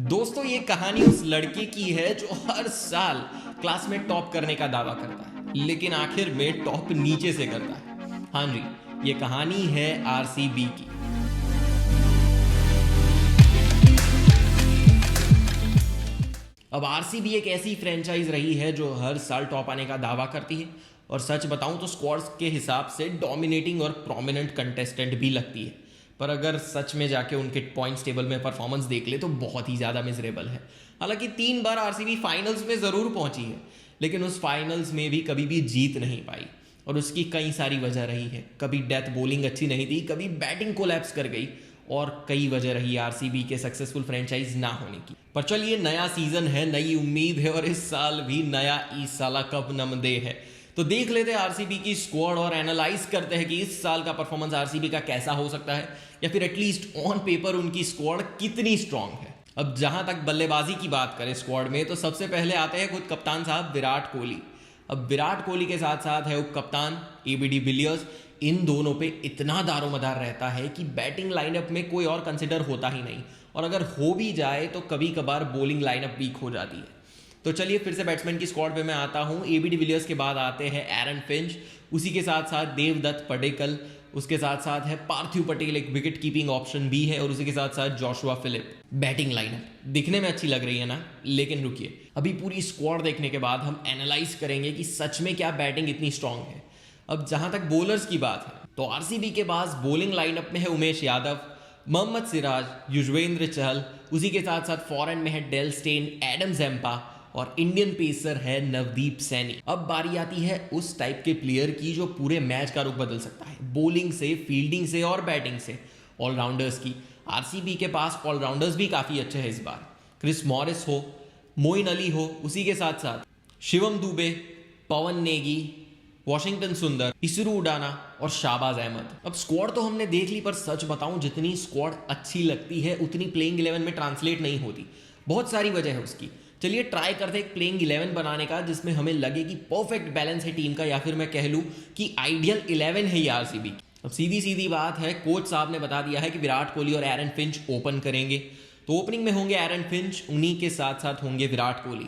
दोस्तों ये कहानी उस लड़के की है जो हर साल क्लास में टॉप करने का दावा करता है लेकिन आखिर में टॉप नीचे से करता है। हाँ जी, ये कहानी है आरसीबी की। अब आरसीबी एक ऐसी फ्रेंचाइज रही है जो हर साल टॉप आने का दावा करती है और सच बताऊं तो स्क्वाड्स के हिसाब से डोमिनेटिंग और प्रोमिनेंट कंटेस्टेंट भी लगती है। पर अगर सच में जाके उनके पॉइंट्स टेबल में परफॉर्मेंस देख ले तो बहुत ही ज़्यादा मिजरेबल है। हालांकि 3 बार आरसीबी फाइनल्स में ज़रूर पहुंची है लेकिन उस फाइनल्स में भी कभी भी जीत नहीं पाई और उसकी कई सारी वजह रही है। कभी डेथ बॉलिंग अच्छी नहीं थी, कभी बैटिंग कोलैप्स कर गई और कई वजह रही आरसीबी के सक्सेसफुल फ्रेंचाइज ना होने की। पर चलिए, नया सीजन है, नई उम्मीद है और इस साल भी नया ईसाला कप नमदे है। तो देख लेते हैं आरसीबी की स्क्वाड और एनालाइज करते हैं कि इस साल का परफॉर्मेंस आरसीबी का कैसा हो सकता है या फिर एटलीस्ट ऑन पेपर उनकी स्क्वाड कितनी स्ट्रांग है। अब जहां तक बल्लेबाजी की बात करें स्क्वाड में तो सबसे पहले आते हैं खुद कप्तान साहब विराट कोहली। अब विराट कोहली के साथ साथ है उप कप्तान एबी डिविलियर्स। इन दोनों पे इतना दारोमदार रहता है कि बैटिंग लाइनअप में कोई और कंसिडर होता ही नहीं और अगर हो भी जाए तो कभी कभार बॉलिंग लाइनअप वीक हो जाती है। तो चलिए फिर से बैट्समैन की स्क्वाड पे मैं आता हूँ। एबी डिविलियर्स के बाद आते हैं एरन फिंच, उसी के साथ साथ देवदत्त पडिक्कल, उसके साथ साथ है पार्थिव पटेल, एक विकेट कीपिंग ऑप्शन भी है और उसी के साथ साथ जोशुआ फिलिप। बैटिंग लाइनअप दिखने में अच्छी लग रही है ना, लेकिन रुकिए, अभी पूरी स्क्वाड देखने के बाद हम एनालाइज करेंगे कि सच में क्या बैटिंग इतनी स्ट्रांग है। अब जहां तक बॉलर्स की बात है तो आरसीबी के पास बॉलिंग लाइनअप में है उमेश यादव, मोहम्मद सिराज, युजवेंद्र चहल, उसी के साथ साथ फॉरेन में है डेल स्टेन, एडम जेम्पा और इंडियन पेसर है नवदीप सैनी। अब बारी आती है उस टाइप के प्लेयर की जो पूरे मैच का रुख बदल सकता है, बॉलिंग से, फील्डिंग से और बैटिंग से। ऑलराउंडर्स की आरसीबी के पास ऑलराउंडर्स भी काफी अच्छे हैं इस बार। क्रिस मॉरिस हो, मोइन अली हो, उसी के साथ साथ शिवम दुबे, पवन नेगी, वॉशिंगटन सुंदर, इसरू उडाना और शाहबाज अहमद। अब स्क्वाड तो हमने देख ली पर सच बताऊं जितनी स्क्वाड अच्छी लगती है उतनी प्लेइंग 11 में ट्रांसलेट नहीं होती। बहुत सारी वजह है उसकी। चलिए ट्राई करते हैं एक प्लेइंग 11 बनाने का जिसमें हमें लगे कि परफेक्ट बैलेंस है टीम का, या फिर मैं कह लूं कि आइडियल 11 है ये आरसीबी। अब सीधी सीधी बात है, कोच साहब ने बता दिया है कि विराट कोहली और एरन फिंच ओपन करेंगे। तो ओपनिंग में होंगे एरन फिंच, उन्हीं के साथ साथ होंगे विराट कोहली।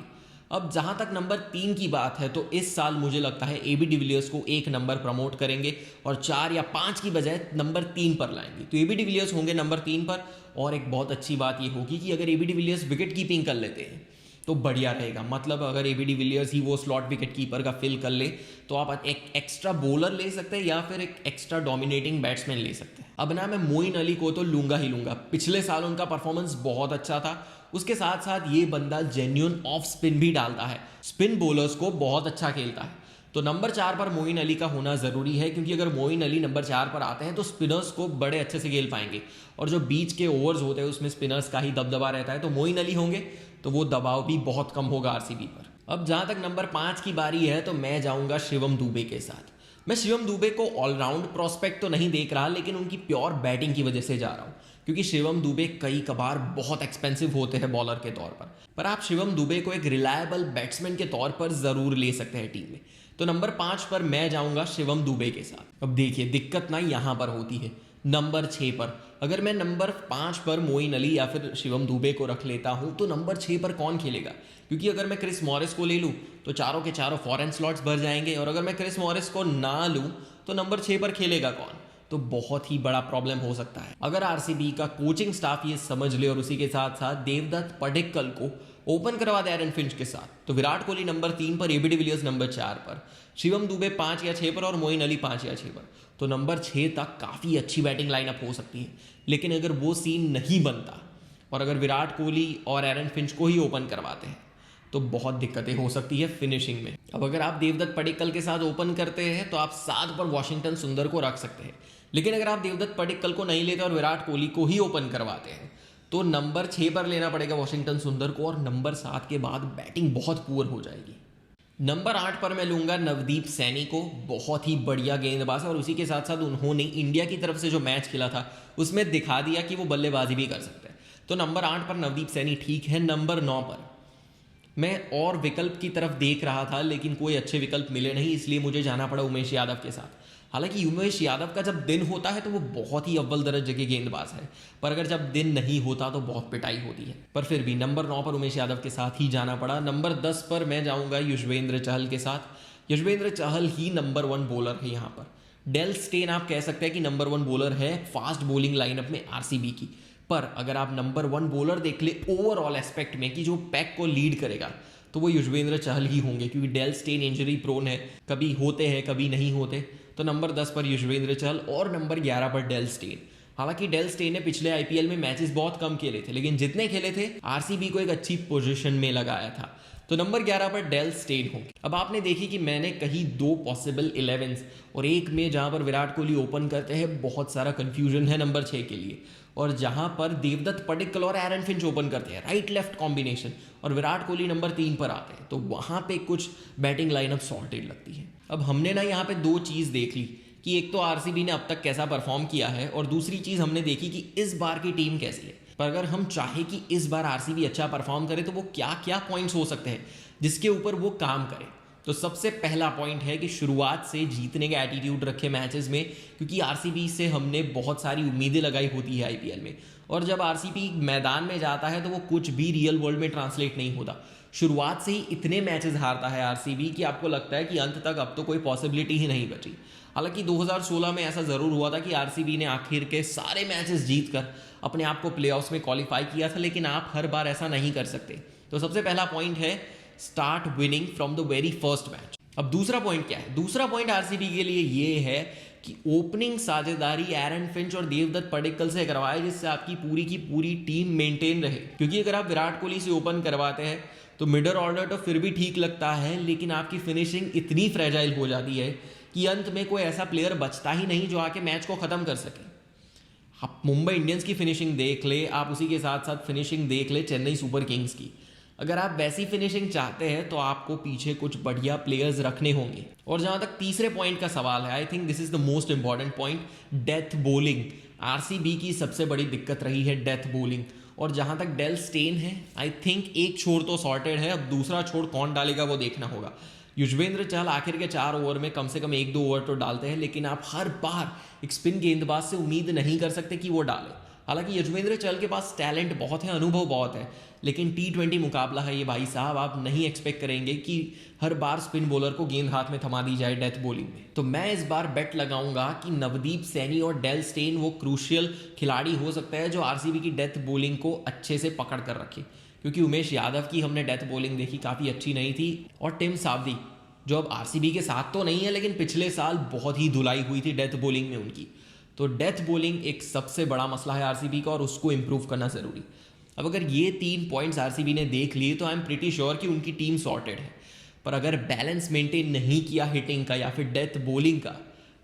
अब जहां तक नंबर 3 की बात है तो इस साल मुझे लगता है एबी डिविलियर्स को 1 नंबर प्रमोट करेंगे और 4 या 5 की बजाय नंबर 3 पर लाएंगे। तो एबी डिविलियर्स होंगे नंबर 3 पर। और एक बहुत अच्छी बात ये होगी कि अगर एबी डिविलियर्स विकेट कीपिंग कर लेते हैं तो बढ़िया रहेगा। मतलब अगर एबी डिविलियर्स ही वो स्लॉट विकेट कीपर का फिल कर ले तो आप एक एक्स्ट्रा बॉलर ले सकते हैं या फिर एक एक्स्ट्रा डोमिनेटिंग बैट्समैन ले सकते हैं। अब ना मैं मोइन अली को तो लूंगा ही लूंगा। पिछले साल उनका परफॉर्मेंस बहुत अच्छा था। उसके साथ साथ ये बंदा जेन्युइन ऑफ स्पिन भी डालता है, स्पिन बॉलर्स को बहुत अच्छा खेलता है। तो नंबर 4 पर मोइन अली का होना ज़रूरी है क्योंकि अगर मोइन अली नंबर 4 पर आते हैं तो स्पिनर्स को बड़े अच्छे से खेल पाएंगे और जो बीच के ओवर्स होते हैं उसमें स्पिनर्स का ही दबदबा रहता है। तो मोइन अली होंगे तो वो दबाव भी बहुत कम होगा आरसीबी पर। अब जहां तक नंबर 5 की बारी है तो मैं जाऊंगा शिवम दुबे के साथ। मैं शिवम दुबे को ऑलराउंड प्रोस्पेक्ट तो नहीं देख रहा लेकिन उनकी प्योर बैटिंग की वजह से जा रहा हूं क्योंकि शिवम दुबे कई कबार बहुत एक्सपेंसिव होते हैं बॉलर के तौर पर आप शिवम दुबे को एक रिलायबल बैट्समैन के तौर पर जरूर ले सकते हैं टीम में। तो नंबर 5 पर मैं जाऊंगा शिवम दुबे के साथ। अब देखिए दिक्कत ना यहां पर होती है नंबर 6 पर। अगर मैं नंबर 5 पर मोइन अली या फिर शिवम दुबे को रख लेता हूं तो नंबर 6 पर कौन खेलेगा? क्योंकि अगर मैं क्रिस मॉरिस को ले लूं तो चारों के चारों फॉरेन स्लॉट्स भर जाएंगे और अगर मैं क्रिस मॉरिस को ना लूं तो नंबर 6 पर खेलेगा कौन? तो बहुत ही बड़ा प्रॉब्लम हो सकता है। अगर आरसीबी का कोचिंग स्टाफ ये समझ ले और उसी के साथ साथ देवदत्त पडिक्कल को ओपन करवा दे एरन फिंच के साथ तो विराट कोहली नंबर 3 पर, एबी डिविलियर्स नंबर 4 पर, शिवम दुबे 5 या 6 पर और मोइन अली 5 या 6 पर, तो नंबर 6 तक काफ़ी अच्छी बैटिंग लाइनअप हो सकती है। लेकिन अगर वो सीन नहीं बनता और अगर विराट कोहली और एरन फिंच को ही ओपन करवाते हैं तो बहुत दिक्कतें हो सकती है फिनिशिंग में। अब अगर आप देवदत्त पडिक्कल के साथ ओपन करते हैं तो आप 7 पर वॉशिंगटन सुंदर को रख सकते हैं। लेकिन अगर आप देवदत्त पडिक्कल को नहीं लेते और विराट कोहली को ही ओपन करवाते हैं तो नंबर 6 पर लेना पड़ेगा वॉशिंगटन सुंदर को और नंबर 7 के बाद बैटिंग बहुत पुअर हो जाएगी। नंबर 8 पर मैं लूंगा नवदीप सैनी को। बहुत ही बढ़िया गेंदबाज है और उसी के साथ साथ उन्होंने इंडिया की तरफ से जो मैच खेला था उसमें दिखा दिया कि वो बल्लेबाजी भी कर सकते हैं। तो नंबर 8 पर नवदीप सैनी ठीक है। नंबर 9 पर मैं और विकल्प की तरफ देख रहा था लेकिन कोई अच्छे विकल्प मिले नहीं, इसलिए मुझे जाना पड़ा उमेश यादव के साथ। हालांकि उमेश यादव का जब दिन होता है तो वो बहुत ही अव्वल दर्जे के गेंदबाज है, पर अगर जब दिन नहीं होता तो बहुत पिटाई होती है। पर फिर भी नंबर 9 पर उमेश यादव के साथ ही जाना पड़ा। नंबर 10 पर मैं जाऊंगा युजवेंद्र चहल के साथ। युजवेंद्र चहल ही नंबर 1 बॉलर है यहाँ पर। डेल स्टेन आप कह सकते हैं कि नंबर 1 बॉलर है फास्ट बॉलिंग लाइनअप में आरसीबी की, पर अगर आप नंबर 1 बॉलर देख ले ओवरऑल एस्पेक्ट में कि जो पैक को लीड करेगा, तो वो युजवेंद्र चहल ही होंगे, क्योंकि डेल स्टेन इंजरी प्रोन है, कभी होते हैं कभी नहीं होते। तो नंबर 10 पर युजवेंद्र चहल और नंबर 11 पर डेल स्टेन। हालांकि डेल स्टेन ने पिछले आईपीएल में मैचेस बहुत कम खेले थे, लेकिन जितने खेले थे आरसीबी को एक अच्छी पोजीशन में लगाया था। तो नंबर 11 पर डेल स्टेन होंगे। अब आपने देखी कि मैंने कही 2 पॉसिबल 11s और एक में जहां पर विराट कोहली ओपन करते हैं बहुत सारा कंफ्यूजन है नंबर 6 के लिए, और जहां पर देवदत्त पडिक्कल और एरन फिंच ओपन करते हैं राइट लेफ्ट कॉम्बिनेशन और विराट कोहली नंबर 3 पर आते हैं, तो वहां पे कुछ बैटिंग लाइनअप सॉर्टेड लगती है। अब हमने ना यहाँ पे 2 चीज़ देख ली कि एक तो आरसीबी ने अब तक कैसा परफॉर्म किया है, और दूसरी चीज़ हमने देखी कि इस बार की टीम कैसी है। पर अगर हम चाहे कि इस बार आरसीबी अच्छा परफॉर्म करे तो वो क्या क्या पॉइंट्स हो सकते हैं जिसके ऊपर वो काम करे। तो सबसे पहला पॉइंट है कि शुरुआत से जीतने का एटीट्यूड रखे मैचेस में, क्योंकि आरसीबी से हमने बहुत सारी उम्मीदें लगाई होती है आईपीएल में, और जब आरसीबी मैदान में जाता है तो वो कुछ भी रियल वर्ल्ड में ट्रांसलेट नहीं होता। शुरुआत से ही इतने मैचेस हारता है आरसीबी कि आपको लगता है कि अंत तक अब तो कोई पॉसिबिलिटी ही नहीं बची। हालांकि 2016 में ऐसा ज़रूर हुआ था कि आरसीबी ने आखिर के सारे मैचेस जीतकर अपने आप को प्लेऑफ्स में क्वालिफाई किया था, लेकिन आप हर बार ऐसा नहीं कर सकते। तो सबसे पहला पॉइंट है start winning from the very first match. अब दूसरा पॉइंट क्या है? दूसरा पॉइंट आरसीबी के लिए ये है कि ओपनिंग साझेदारी एरन फिंच और देवदत्त पडिक्कल से करवाए, जिससे आपकी पूरी की पूरी टीम मेंटेन रहे। क्योंकि अगर आप विराट कोहली से ओपन करवाते हैं तो मिडल ऑर्डर तो फिर भी ठीक लगता है, लेकिन आपकी फिनिशिंग इतनी फ्रेजाइल हो जाती है कि अंत में कोई ऐसा प्लेयर बचता ही नहीं जो आके मैच को ख़त्म कर सके। आप मुंबई इंडियंस की फिनिशिंग देख ले, आप उसी के साथ साथ फिनिशिंग देख ले चेन्नई सुपर किंग्स की। अगर आप वैसी फिनिशिंग चाहते हैं तो आपको पीछे कुछ बढ़िया प्लेयर्स रखने होंगे। और जहां तक तीसरे पॉइंट का सवाल है, I think this is the most important point, death bowling. RCB की सबसे बड़ी दिक्कत रही है डेथ बॉलिंग, और जहां तक डेल स्टेन है आई थिंक एक छोर तो सॉर्टेड है, अब दूसरा छोर कौन डालेगा वो देखना होगा। युजवेंद्र चहल आखिर के 4 ओवर में कम से कम 1-2 ओवर तो डालते हैं, लेकिन आप हर बार एक स्पिन गेंदबाज से उम्मीद नहीं कर सकते कि वो डाले। हालांकि युजवेंद्र चहल के पास टैलेंट बहुत है, अनुभव बहुत है, लेकिन T20 मुकाबला है ये भाई साहब, आप नहीं एक्सपेक्ट करेंगे कि हर बार स्पिन बॉलर को गेंद हाथ में थमा दी जाए डेथ बॉलिंग में। तो मैं इस बार बेट लगाऊंगा कि नवदीप सैनी और डेल स्टेन वो क्रूशियल खिलाड़ी हो सकता है जो आरसीबी की डेथ बॉलिंग को अच्छे से पकड़ कर रखे, क्योंकि उमेश यादव की हमने डेथ बॉलिंग देखी काफ़ी अच्छी नहीं थी, और टिम सावदी जो अब आरसीबी के साथ तो नहीं है लेकिन पिछले साल बहुत ही धुलाई हुई थी डेथ बॉलिंग में उनकी। तो डेथ बॉलिंग एक सबसे बड़ा मसला है आरसीबी का, और उसको इंप्रूव करना ज़रूरी। अब अगर ये 3 पॉइंट्स आरसीबी ने देख लिए तो आई एम प्रीटी श्योर कि उनकी टीम सॉर्टेड है। पर अगर बैलेंस मेंटेन नहीं किया हिटिंग का या फिर डेथ बॉलिंग का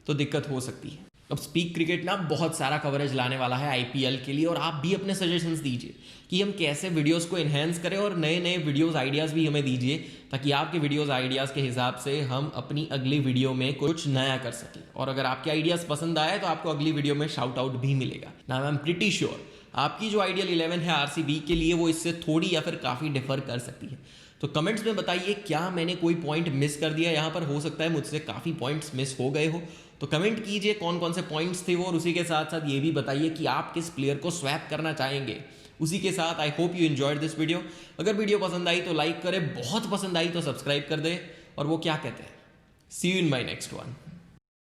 तो दिक्कत हो सकती है। अब स्पीक क्रिकेट ना बहुत सारा कवरेज लाने वाला है आईपीएल के लिए, और आप भी अपने सजेशंस दीजिए कि हम कैसे वीडियोस को एनहेंस करें, और नए नए वीडियोस आइडियाज़ भी हमें दीजिए, ताकि आपके वीडियोस आइडियाज़ के हिसाब से हम अपनी अगली वीडियो में कुछ नया कर सकें। और अगर आपके आइडियाज़ पसंद आए तो आपको अगली वीडियो में शाउट आउट भी मिलेगा ना। आई एम प्रीटी श्योर आपकी जो आइडियल 11 है आरसीबी के लिए वो इससे थोड़ी या फिर काफ़ी डिफर कर सकती है। तो कमेंट्स में बताइए क्या मैंने कोई पॉइंट मिस कर दिया यहाँ पर, हो सकता है मुझसे काफ़ी पॉइंट्स मिस हो गए हो। तो कमेंट कीजिए कौन कौन से पॉइंट्स थे वो, और उसी के साथ साथ ये भी बताइए कि आप किस प्लेयर को स्वैप करना चाहेंगे। उसी के साथ I hope you enjoyed this video. अगर वीडियो पसंद आई तो लाइक करें, बहुत पसंद आई तो सब्सक्राइब कर दें, और वो क्या कहते हैं, see you in my next one.